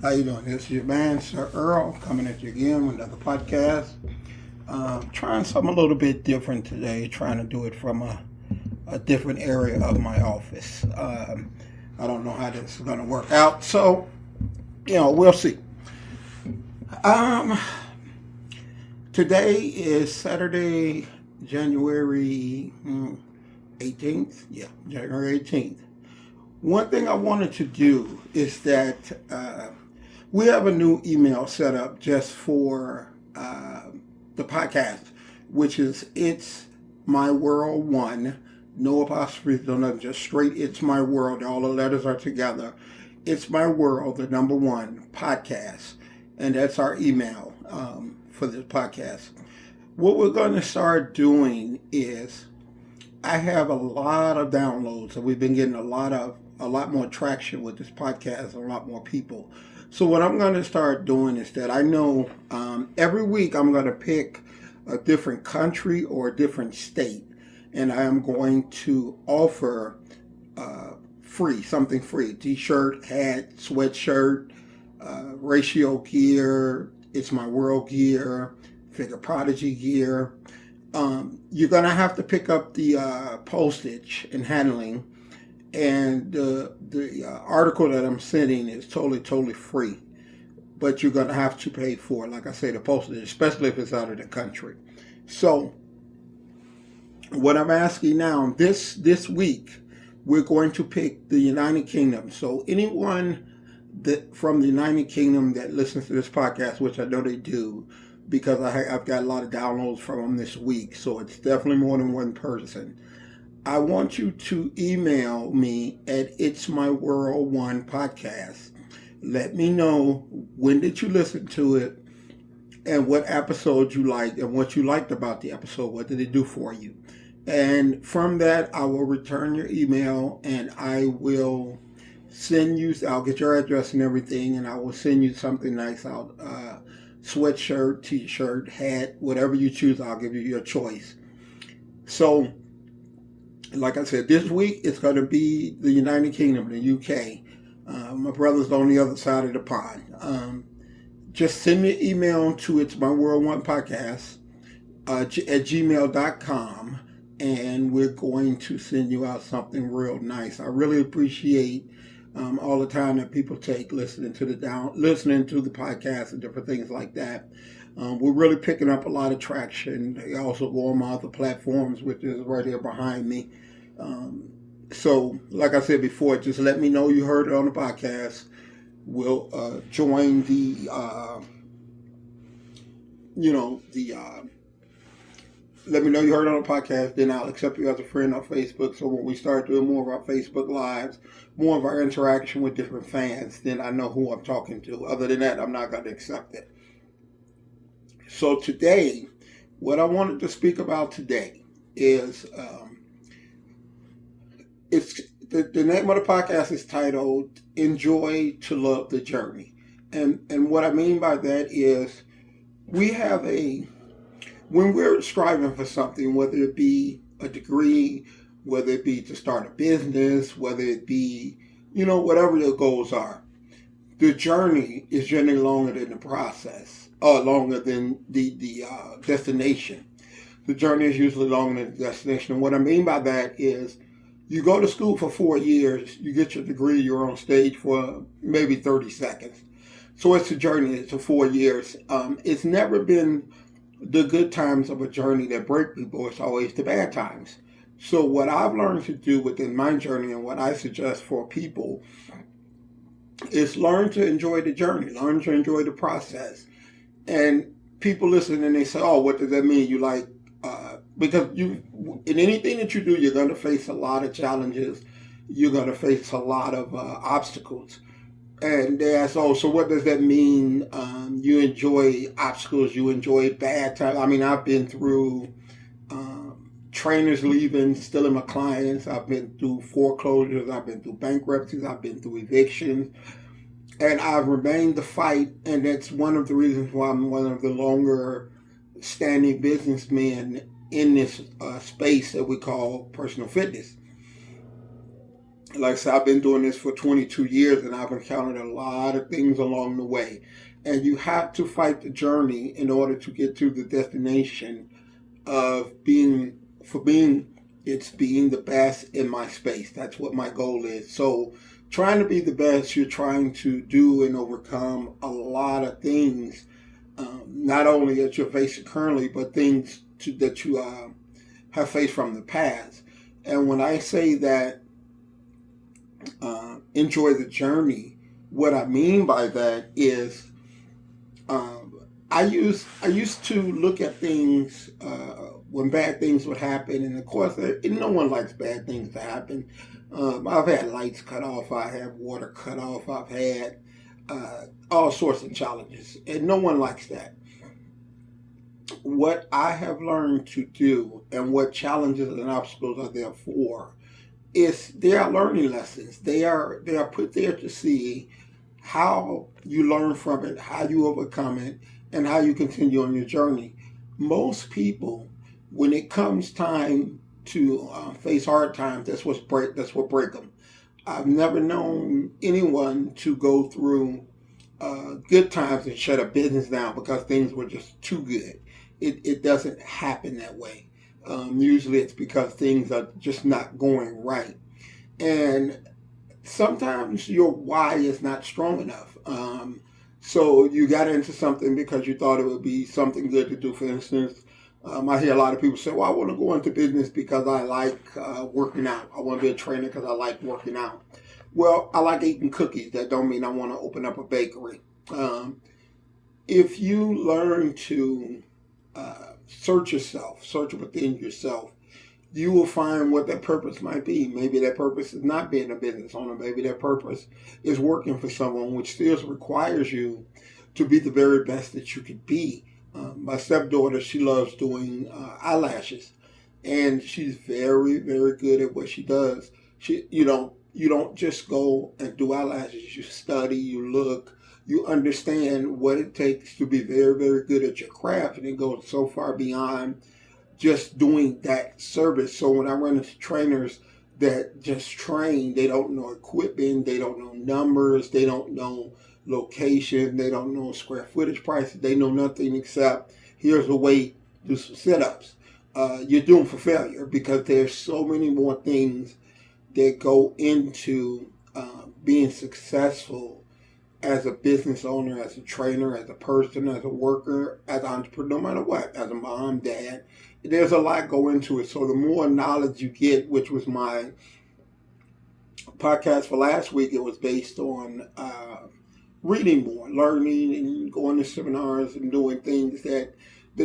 How you doing? This is your man, Sir-Earl, coming at you again with another podcast. Trying something a little bit different today, trying to do it from a different area of my office. I don't know how this is going to work out, so, we'll see. Today is Saturday, January 18th. Yeah, January 18th. One thing I wanted to do is that we have a new email set up just for the podcast, which is It's My World 1. No apostrophes, no nothing, just straight It's My World. All the letters are together. It's My World, the number 1 podcast. And that's our email for this podcast. What we're going to start doing is I have a lot of downloads, and we've been getting a lot more traction with this podcast, a lot more people. So what I'm going to start doing is that I know every week I'm going to pick a different country or a different state, and I am going to offer something free, t-shirt, hat, sweatshirt, ratio gear, It's My World gear, Figure Prodigy gear. You're going to have to pick up the postage and handling. And the article that I'm sending is totally free. But you're going to have to pay for it, like I say, the postage, especially if it's out of the country. So what I'm asking now, this week, we're going to pick the United Kingdom. So anyone from the United Kingdom that listens to this podcast, which I know they do, because I've got a lot of downloads from them this week. So it's definitely more than one person. I want you to email me at It's My World 1 podcast. Let me know when did you listen to it and what episode you liked and what you liked about the episode. What did it do for you? And from that, I will return your email and I will send you, I'll get your address and everything, and I will send you something nice out. Sweatshirt, t-shirt, hat, whatever you choose, I'll give you your choice. So, like I said, this week it's going to be the United Kingdom, the UK. My brother's on the other side of the pond. Just send me an email to It's My World 1 podcast at gmail.com, and we're going to send you out something real nice. I really appreciate all the time that people take listening to the podcast and different things like that. We're really picking up a lot of traction. They also go on my other platforms, which is right here behind me. So, like I said before, just let me know you heard it on the podcast. We'll join let me know you heard it on the podcast. Then I'll accept you as a friend on Facebook. So when we start doing more of our Facebook Lives, more of our interaction with different fans, then I know who I'm talking to. Other than that, I'm not going to accept it. So today, what I wanted to speak about today is the name of the podcast is titled Enjoy to Love the Journey. And what I mean by that is when we're striving for something, whether it be a degree, whether it be to start a business, whether it be, whatever the goals are, the journey is generally longer than the process, or longer than the destination. The journey is usually longer than the destination. And what I mean by that is you go to school for 4 years, you get your degree, you're on stage for maybe 30 seconds. So it's a journey, it's 4 years. It's never been the good times of a journey that break people, it's always the bad times. So what I've learned to do within my journey and what I suggest for people is learn to enjoy the journey, learn to enjoy the process. And people listen and they say, oh, what does that mean? Because in anything that you do, you're going to face a lot of challenges. You're going to face a lot of obstacles. And they ask, oh, so what does that mean? You enjoy obstacles, you enjoy bad times. I mean, I've been through trainers leaving, stealing my clients. I've been through foreclosures. I've been through bankruptcies. I've been through evictions. And I've remained the fight. And that's one of the reasons why I'm one of the longer standing businessmen in this space that we call personal fitness. Like I said, I've been doing this for 22 years and I've encountered a lot of things along the way. And you have to fight the journey in order to get to the destination of being the best in my space. That's what my goal is. So trying to be the best, you're trying to do and overcome a lot of things, not only that you're facing currently, but that you have faced from the past. And when I say that, enjoy the journey, what I mean by that is, I used to look at things when bad things would happen, and of course, no one likes bad things to happen. I've had lights cut off, I have water cut off, I've had all sorts of challenges, and no one likes that. What I have learned to do, and what challenges and obstacles are there for, is they are learning lessons. They are put there to see how you learn from it, how you overcome it, and how you continue on your journey. Most people, when it comes time to face hard times, that's what break them. I've never known anyone to go through good times and shut a business down because things were just too good. It doesn't happen that way. Usually it's because things are just not going right. And sometimes your why is not strong enough. So you got into something because you thought it would be something good to do. For instance, I hear a lot of people say, well, I want to go into business because I like working out. I want to be a trainer because I like working out. Well, I like eating cookies. That don't mean I want to open up a bakery. If you learn to search within yourself, you will find what that purpose might be. Maybe that purpose is not being a business owner. Maybe that purpose is working for someone, which still requires you to be the very best that you could be. My stepdaughter, she loves doing eyelashes, and she's very, very good at what she does. You don't just go and do eyelashes. You study, you look, you understand what it takes to be very, very good at your craft, and it goes so far beyond just doing that service. So when I run into trainers that just train, they don't know equipment, they don't know numbers, they don't know location, they don't know square footage prices, they know nothing except here's a weight, do some sit-ups. You're doomed for failure because there's so many more things that go into being successful as a business owner, as a trainer, as a person, as a worker, as an entrepreneur, no matter what, as a mom, dad. There's a lot go into it. So the more knowledge you get, which was my podcast for last week, it was based on reading more, learning, and going to seminars and doing things that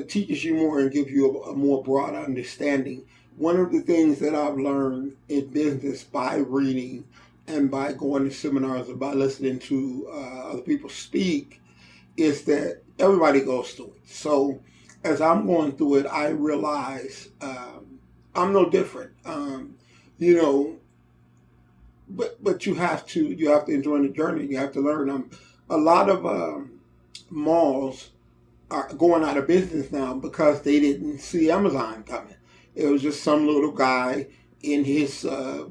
teaches you more and give you a more broad understanding. One of the things that I've learned in business by reading and by going to seminars and by listening to other people speak is that everybody goes through it. So as I'm going through it, I realize I'm no different. But you have to enjoy the journey. You have to learn. A lot of malls are going out of business now because they didn't see Amazon coming. It was just some little guy in his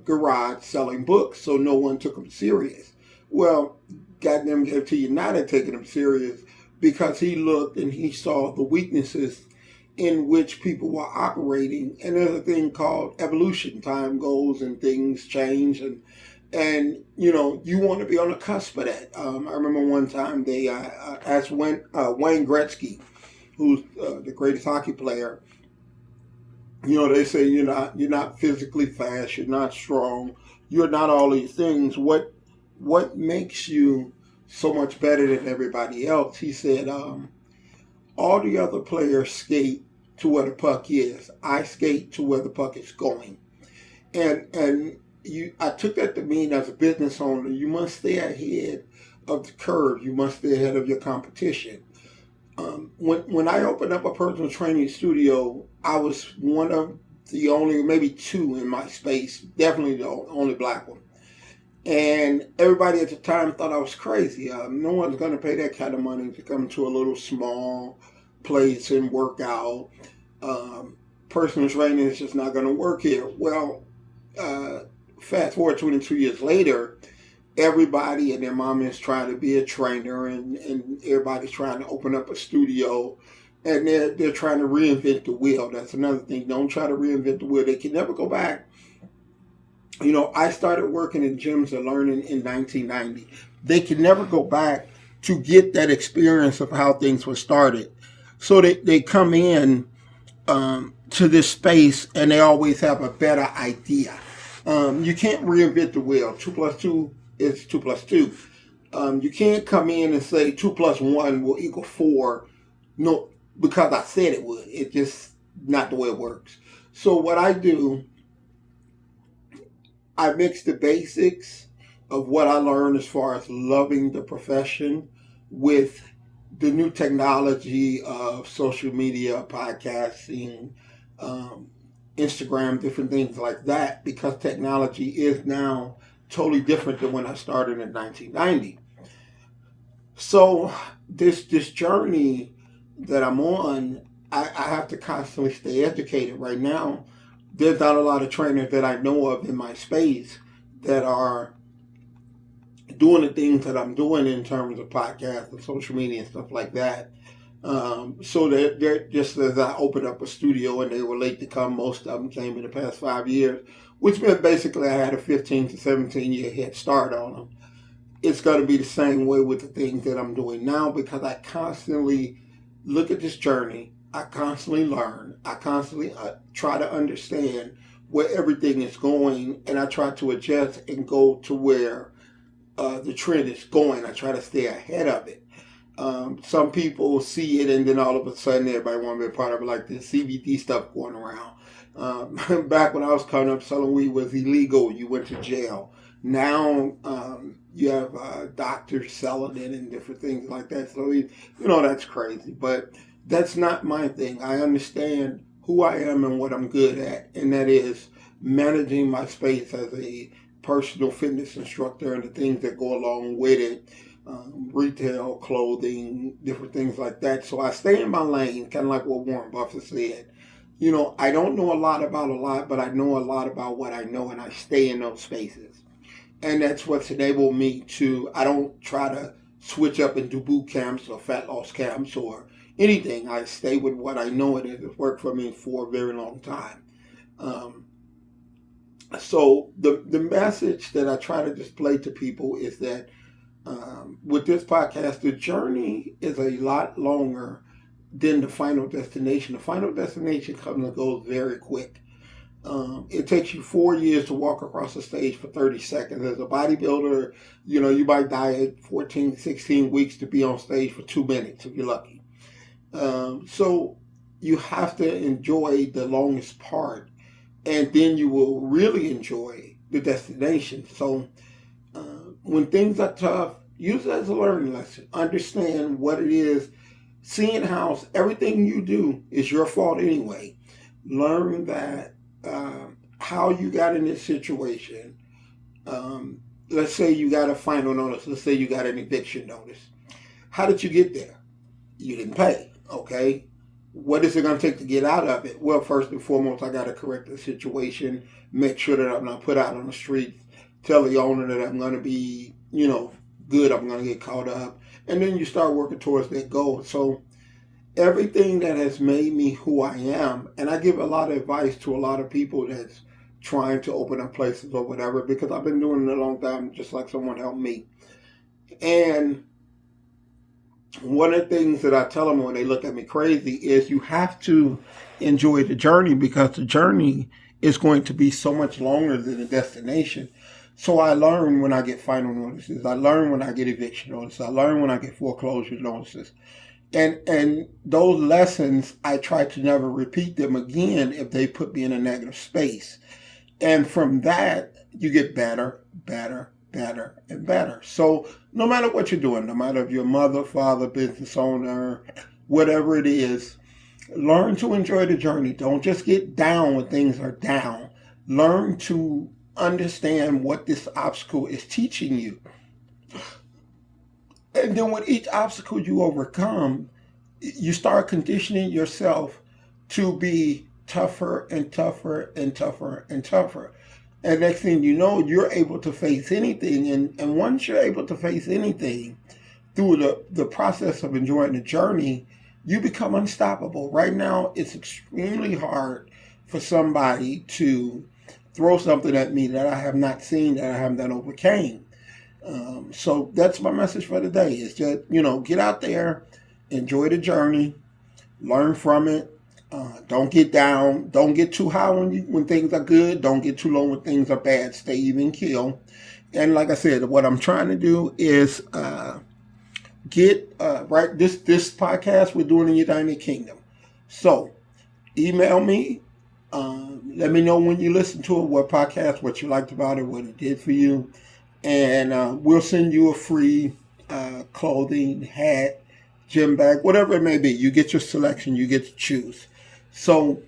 garage selling books, so no one took him serious. Well, goddamn guarantee you not had taken him serious because he looked and he saw the weaknesses in which people were operating. And there's a thing called evolution. Time goes and things change, and you want to be on the cusp of that. I remember one time they asked Wayne Gretzky, who's the greatest hockey player. They say you're not physically fast, you're not strong, you're not all these things. What makes you so much better than everybody else? He said, all the other players skate to where the puck is. I skate to where the puck is going. And I took that to mean as a business owner, you must stay ahead of the curve. You must stay ahead of your competition. When I opened up a personal training studio, I was one of the only, maybe two in my space, definitely the only black one. And everybody at the time thought I was crazy. No one's going to pay that kind of money to come to a little small place and work out. Personal training is just not going to work here. Well, fast forward 22 years later, everybody and their mom is trying to be a trainer, and everybody's trying to open up a studio, and they're trying to reinvent the wheel. That's another thing. Don't try to reinvent the wheel. They can never go back. I started working in gyms and learning in 1990. They can never go back to get that experience of how things were started. So they come in to this space, and they always have a better idea. You can't reinvent the wheel. 2 plus 2 is 2 plus 2. You can't come in and say 2 plus 1 will equal 4. No, because I said it would. It's just not the way it works. So what I do, I mix the basics of what I learned as far as loving the profession with the new technology of social media, podcasting, Instagram, different things like that, because technology is now totally different than when I started in 1990. So this journey that I'm on, I have to constantly stay educated. Right now, there's not a lot of trainers that I know of in my space that are doing the things that I'm doing in terms of podcasts and social media and stuff like that. So they're just as I opened up a studio and they were late to come, most of them came in the past 5 years, which meant basically I had a 15 to 17 year head start on them. It's going to be the same way with the things that I'm doing now, because I constantly look at this journey. I constantly learn. I constantly try to understand where everything is going, and I try to adjust and go to where the trend is going. I try to stay ahead of it. Some people see it, and then all of a sudden everybody want to be a part of it, like the CBD stuff going around. Back when I was coming up, selling weed was illegal. You went to jail. Now you have doctors selling it and different things like that. So, that's crazy. But that's not my thing. I understand who I am and what I'm good at, and that is managing my space as a personal fitness instructor and the things that go along with it. Retail, clothing, different things like that. So I stay in my lane, kind of like what Warren Buffett said. I don't know a lot about a lot, but I know a lot about what I know, and I stay in those spaces. And that's what's enabled me to, I don't try to switch up and do boot camps or fat loss camps or anything. I stay with what I know, and it has worked for me for a very long time. So the message that I try to display to people is that with this podcast, the journey is a lot longer than the final destination. The final destination comes and goes very quick. It takes you 4 years to walk across the stage for 30 seconds. As a bodybuilder, you might diet 14, 16 weeks to be on stage for 2 minutes if you're lucky. So you have to enjoy the longest part, and then you will really enjoy the destination. So when things are tough, use it as a learning lesson. Understand what it is. Seeing how everything you do is your fault anyway. Learn that how you got in this situation. Let's say you got a final notice. Let's say you got an eviction notice. How did you get there? You didn't pay. Okay. What is it going to take to get out of it? Well, first and foremost, I got to correct the situation. Make sure that I'm not put out on the streets. Tell the owner that I'm going to be, good. I'm going to get caught up. And then you start working towards that goal. So everything that has made me who I am, and I give a lot of advice to a lot of people that's trying to open up places or whatever, because I've been doing it a long time, just like someone helped me. And one of the things that I tell them when they look at me crazy is you have to enjoy the journey, because the journey is going to be so much longer than the destination. So I learn when I get final notices. I learn when I get eviction notices. I learn when I get foreclosure notices. And those lessons, I try to never repeat them again if they put me in a negative space. And from that, you get better, better, better, and better. So no matter what you're doing, no matter if you're a mother, father, business owner, whatever it is, learn to enjoy the journey. Don't just get down when things are down. Learn to understand what this obstacle is teaching you. And then with each obstacle you overcome, you start conditioning yourself to be tougher and tougher and tougher and tougher. And next thing you know, you're able to face anything. And once you're able to face anything through the process of enjoying the journey, you become unstoppable. Right now, it's extremely hard for somebody to throw something at me that I have not seen, that I have not overcame. So that's my message for today. Is just, get out there, enjoy the journey, learn from it. Don't get down. Don't get too high when things are good. Don't get too low when things are bad. Stay even keel. And like I said, what I'm trying to do is get right this podcast we're doing in the United Kingdom. So email me. Let me know when you listen to it, what podcast, what you liked about it, what it did for you, and we'll send you a free clothing, hat, gym bag, whatever it may be. You get your selection. You get to choose. So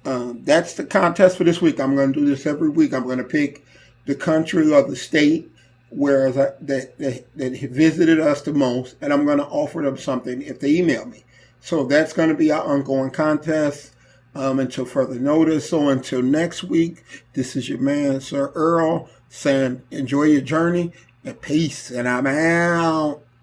that's the contest for this week. I'm going to do this every week. I'm going to pick the country or the state that visited us the most, and I'm going to offer them something if they email me. So that's going to be our ongoing contest until further notice. So until next week, this is your man, Sir-Earl, saying enjoy your journey and peace, and I'm out.